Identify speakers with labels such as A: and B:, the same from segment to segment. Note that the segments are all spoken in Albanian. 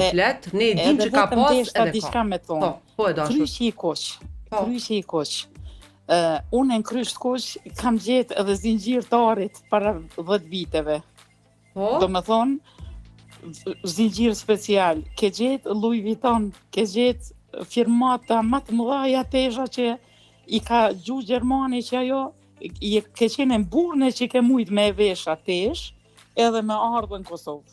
A: flet, ne dim
B: Edhe
A: që ka
B: vetëm
A: pas
B: deshta
A: edhe
B: diçka
A: ka.
B: me thonë.
A: Po e dashur.
B: Kryqi i kuq.
A: Po.
B: Kryqi i kuq. Unë në kryq të kuq kam gjetë edhe zinxhir të arit para 10 viteve.
A: Po?
B: Do me thonë, zinxhir special. Ke gjetë Louis Vuitton, ke gjetë firmata më të mëdha tesha që i ka gjuhë Gjermani që ajo ke qenë në burne që ke mujt me e vesha tesh edhe me ardhën në Kosovë.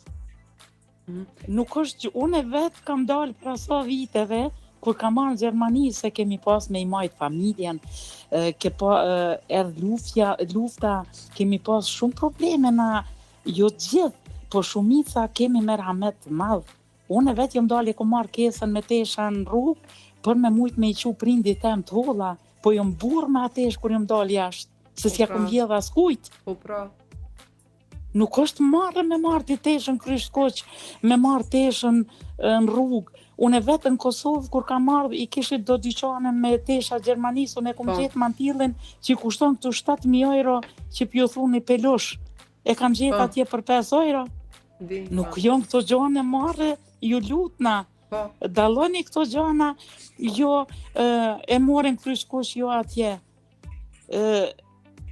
B: Nuk është që unë vetë kam dalë pra sa viteve kur kam marrë në Gjermani se kemi pas me i majtë familjen, erdhë lufta, kemi pas shumë probleme na, jo gjithë, po shumica kemi me rahmet të madh. Unë vetë jam dalë ku marr kesën me tesha në rrugë për me mujt me i qu prindit tem të holla, po jam burr me atesh kur jam dalë jashtë, se s'ja kom vjedh as kujt.
A: Po pra.
B: Nuk është marrë me marrë të teshën kryq kuq, me marrë teshën në rrugë. Unë vetë në Kosovë, kur kam marrë, i kishit do dyqane me tesha Gjermanisë, unë e kom gjetë mantillin që kushton këtu 7.000 euro që pju thuni pelush. E kam gjetë atje për 5 euro. Nuk jon këto gjane marrë, ju lutna. Dalloni këto gjana, jo e morin kryq kuq, jo atje.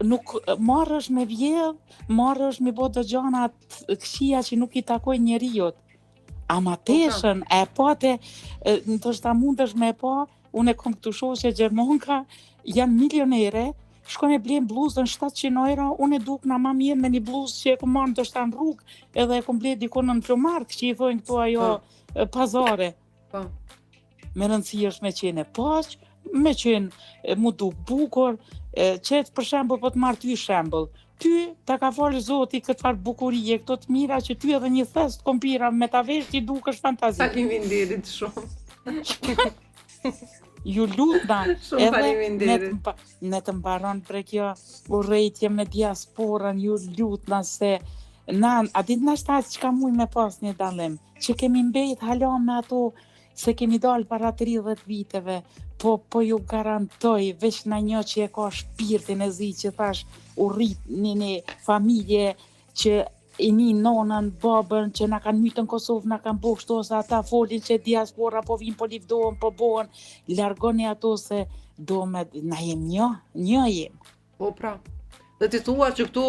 B: Nuk marrësh me vjedh, marrësh me bo do gjana këqija që nuk i takoj njeriut. Ama teshën, e pate, ndoshta mundesh me e pa, unë e kom këtu shoqe gjermonka, janë milionere, shkon e blen bluzën 700 euro, unë e dukna ma mirë me një bluzë që e kom marrë ndoshta në rrugë, edhe e kom blet dikon në Plomark, që i thojnë këtu ajo pazare. Me rëndësi është me qenë e paq, me qenë mu duk bukur, qetë për shembull po të marrë ty shembull. Ty ta ka falë Zoti këtë farë bukurie, këto të mira që ty edhe një thest kompira me ta vesh ti dukesh fantazi.
A: Faleminderit shumë.
B: Ju lutna,
A: Shumë faleminderit.
B: Ne të mbaron për kjo urrejtje me diasporën, ju lutna se a ditë nashta çka muj me pas një dallim, që kemi mbet hala me ato se kemi dalë para 30 viteve, po ju garantoj, veç në një që e ka shpirtin e zi, që thash u rrit një familje që i një nonën, babën, që na kanë mytë në Kosovë, na kanë bo kështu, ose ata folin që diaspora po vinë, po livdohen, po bohen, largoni ato se do me, na jem një jem.
A: Po pra, dhe ti thua që këtu,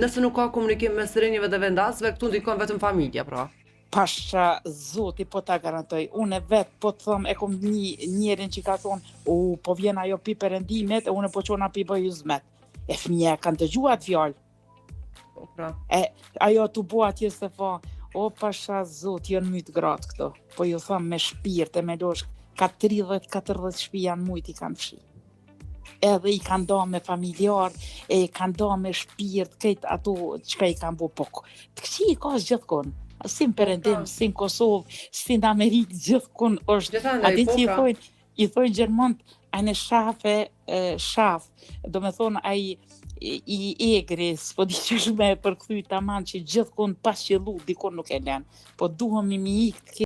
A: nëse nuk ka komunikim mes rinjve dhe vendasve, këtu ndikon vetëm familja, pra.
B: Pasha Zoti po ta garantoj, unë vetë po të thëm, e kom njerin që ka thonë, po vjen ajo pi perëndimet, e unë po qona pi bëjuzmet. E fëmija kanë të gjuat fjallë.
A: Po pra.
B: Ajo të bua atje se fa, pasha Zoti, janë mytë gratë këto. Po ju thëm me shpirë, me losh, ka 30-40 shpija në mujtë i kanë fshi. Edhe i kanë da me familjar, e i kanë da me shpirt, këtë ato qka i kanë bu poko. Të këqi i ka gjithkon. Si në Perëndim, si në Kosovë, si në Amerikë, gjithkun është. A din që i thojnë Gjermont, a në shaf, do me thonë a i egri, s'po di që shme përkthy taman që gjithkun pas qëllu, dikon nuk e len, po duhem mi ikë